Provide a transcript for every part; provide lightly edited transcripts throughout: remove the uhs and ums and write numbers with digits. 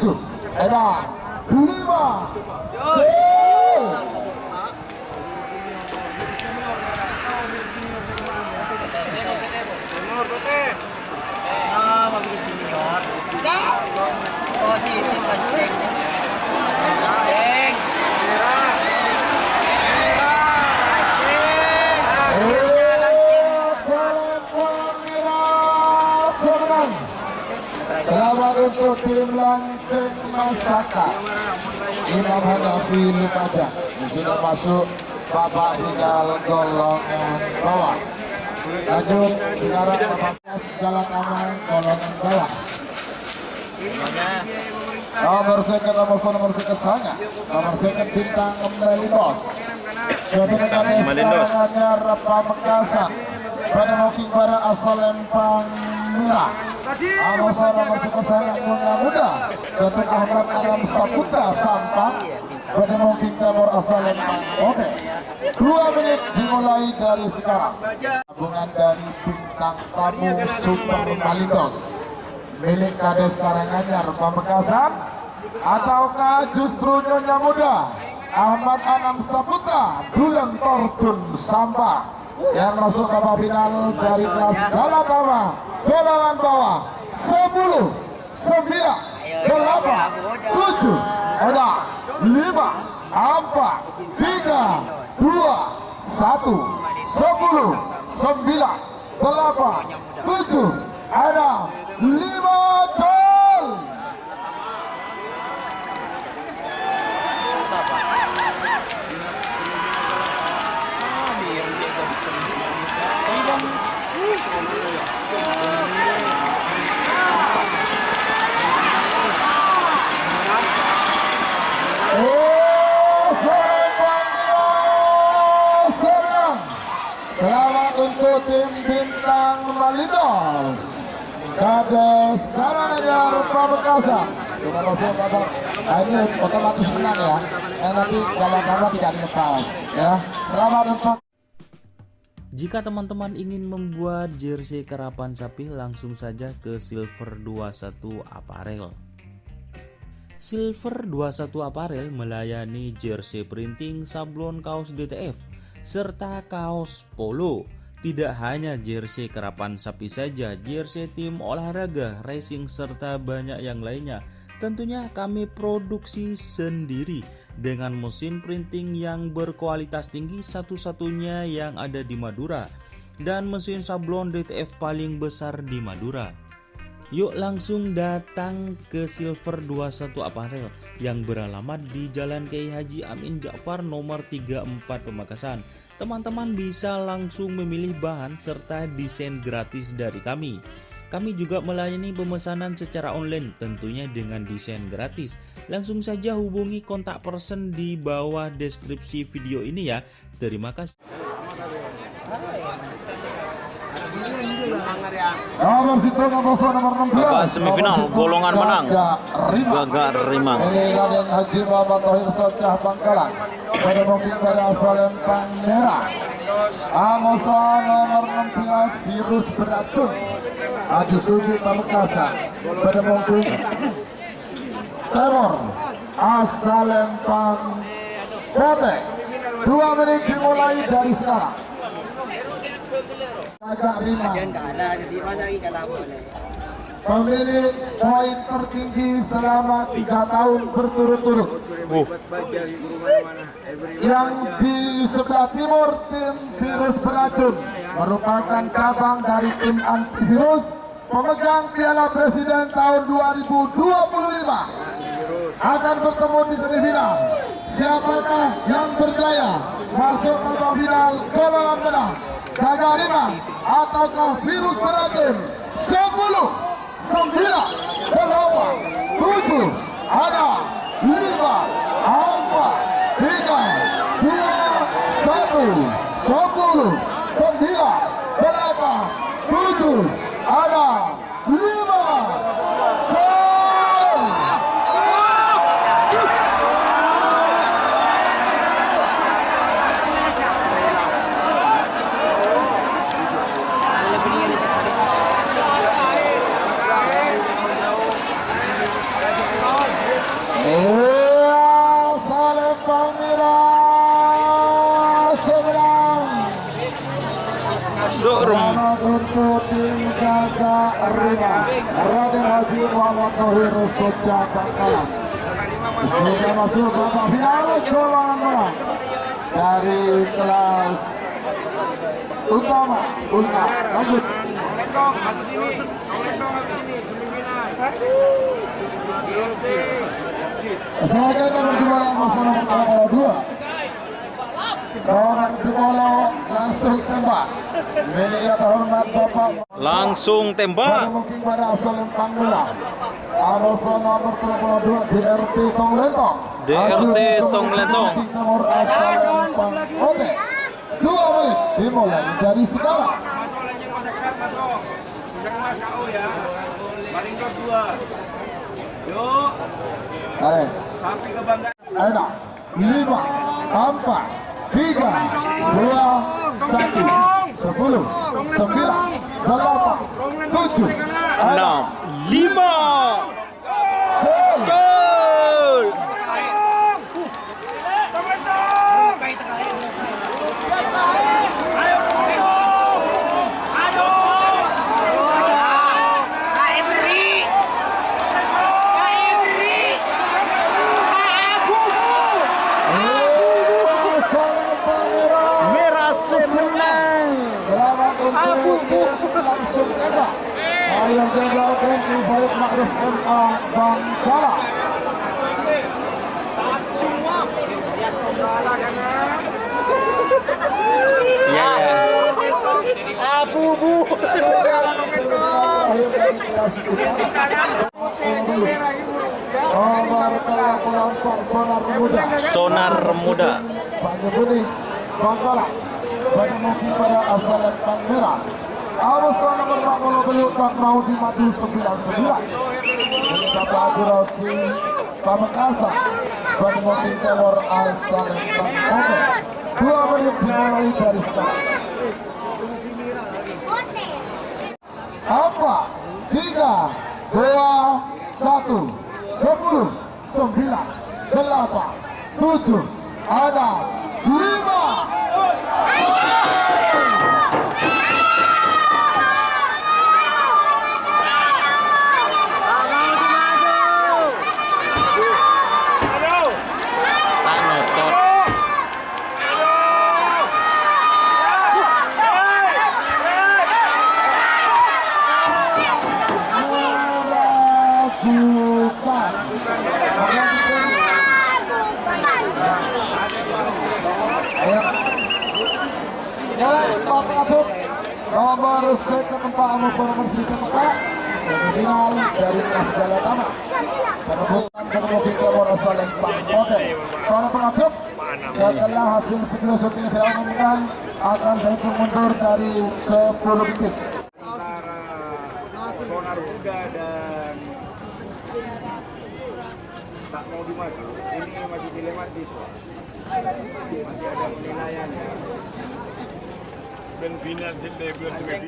7 edan 5 gol. Selamat untuk tim Lanceng Masaka. Imam Hanafi Lumajang sudah masuk babak final golongan bawah. Lanjut sekarang Bapak Galatama golongan bawah. Nomor second Sanya, nomor second Bintang Melindos. Kemudian sekarang ada Pamekasan pada Moking Bara asal Lempang Merah. Nomor second Sanya Nyonya Muda. Datuk Ahmad Anam Saputra Sampang pada Moking Timur asal Lempang Oke. 2 menit dimulai dari sekarang. Gabungan dari Bintang Tamu Super Malindos milik Kades Karanganyar Pamekasan ataukah justru Nyonya Muda Ahmad Anam Saputra Dulen Torjun Sampang yang masuk ke babak final dari kelas Galatama golongan bawah 10, 9, 8, 7, ada 5, 4, 3, 2, 1, 10, 9, 8, 7, ada 5 gol. Selamat untuk tim Bintang Malindos. Kades Karanganyar Pamekasan sudah masuk babak. Ini otomatis menang ya. Nanti kalau kamu tidak dilepas ya. Selamat untuk. Jika teman-teman ingin membuat jersey karapan sapi, langsung saja ke Silver 21 Apparel. Silver 21 Apparel melayani jersey printing, sablon kaos DTF, serta kaos polo. Tidak hanya jersey karapan sapi saja, jersey tim olahraga, racing, serta banyak yang lainnya. Tentunya kami produksi sendiri dengan mesin printing yang berkualitas tinggi, satu-satunya yang ada di Madura, dan mesin sablon DTF paling besar di Madura. Yuk langsung datang ke Silver 21 Apparel yang beralamat di Jalan Kiai Haji Amin Ja'far nomor 34 Pamekasan. Teman-teman bisa langsung memilih bahan serta desain gratis dari kami. Kami juga melayani pemesanan secara online tentunya dengan desain gratis. Langsung saja hubungi kontak person di bawah deskripsi video ini ya. Terima kasih. Nomor situ nomor 16. Babak semifinal golongan menang Gagak Rimang. Ini Raden Haji Muhammad Tohir Socah Bangkalan pada Moking Bara asal Lempang Merah. Amosa nomor 16 virus beracun Adi Sugi Pamekasan pada Moking Timur asal Lempang Potek. 2 menit dimulai dari sekarang. Gagak Rimang pemilik poin tertinggi selama 3 tahun berturut-turut. Yang di sebelah timur tim virus beracun merupakan cabang dari tim antivirus pemegang Piala Presiden tahun 2025 akan bertemu di semifinal. Siapakah yang berjaya masuk ke babak final golongan menang? Gagak Rimang ataukah virus beracun? 10, 9, 8, 7, ada 5, 4, 3, 2, 1, 10, 9, 8, 7, ada 5 gol. Lempang Merah seberang. Selamat untuk tim Gagak Rimang Raden Haji Muhammad Tohir Socah Bangkalan sudah masuk babak final golongan menang dari kelas utama. Lanjut. Sebagai nomor 2 nomor 2 nomor 2 langsung tembak. Milik yang terhormat Bapak Langsung pada tembak. mungkin pada asal Lempang Merah. Aroso nomor 32 DRT Tonglentong. DRT Tonglentong. Nomor asal Lempang Ote. 2 menit dimulai dari sekarang. Masuk lagi Mas Ekrat, masuk. Bisa Mas KO ya. Baringgo 2. Yuk, Mari. sapi kebanggaan. Enak. 5, 4, 3, 2, 1, 10, 9, 8, 7, 6, 5. Jom. Gol. Merah menang. Selamat untuk langsung tembak. Ayam Jenderal TNI Balik Ma'ruf MA Bangkala. Iya ya. Akhir dari kelas utama. Nomor telah kelompok Sonar Muda. Sonar Muda. Banyak benih Bangkala. Banyak mungkin pada asal Lempang Merah. Awas nomor 40 beluk tak mau di Madu 99. Ini Bapak Haji Rosi Pamekasan. Banyak mungkin telur asal Lempang Oke. 2 menit dimulai dari sekarang. Apa? 3, 2, 1, 10, 9, 8, 7, 6, 5. Tanotot. Bukan. Ayo. Jalan Pak Pengaduk. Nomor second 4 Amoso nomor 4 semifinal dari kelas Gala Tama. Perebutan mobil Timur asal Lempang Oke. Para pengaduk, setelah hasil video syuting saya umumkan akan saya hitung mundur dari 10 detik. Antara Sonar Muda dan tak mau dimaju. Ini masih dilematis, Pak. Masih ada penilaian ya. Ben final tidak bulan sembilan.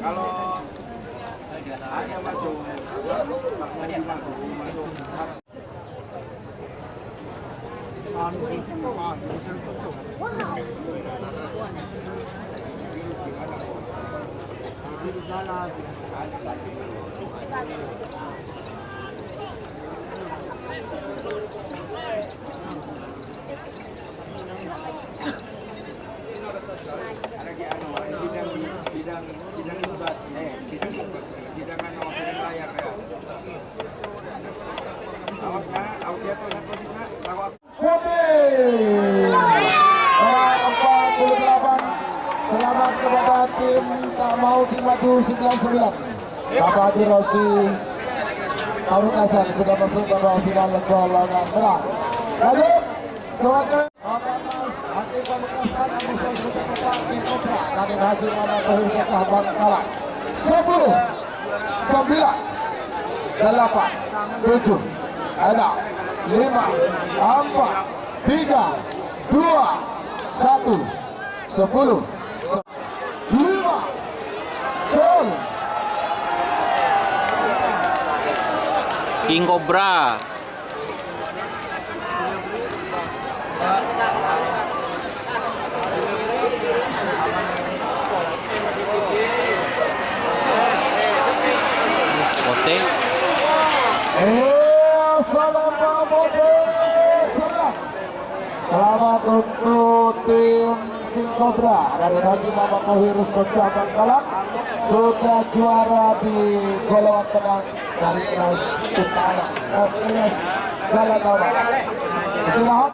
Kalau ada masuk, tak mau dimaju. Sidangan awas layar ya. Awas nak, awas dia tuh nak posisi nak, rawat. Putih nomor 48. Selamat kepada tim tak mau di Madu 99. Bapak Haji Rosi Pamekasan sudah masuk ke babak final golongan merah. Lanjut sebagai Bapak Mas Haji Pamekasan Agus Sosro Ketua Tim Kopra Raden Haji Muhammad Tohir Cekah Bangkala. 10, 9, 8, 7, 6, 5, 4, 3, 2, 1, 10, 5, gol. King Cobra. Ote. Salam Bote. Selamat untuk tim King Cobra dari Haji Muhammad Tohir Soja Bangkalan sudah juara di golongan menang dari Ilyas Utara, Ilyas Galatama. Istirahat.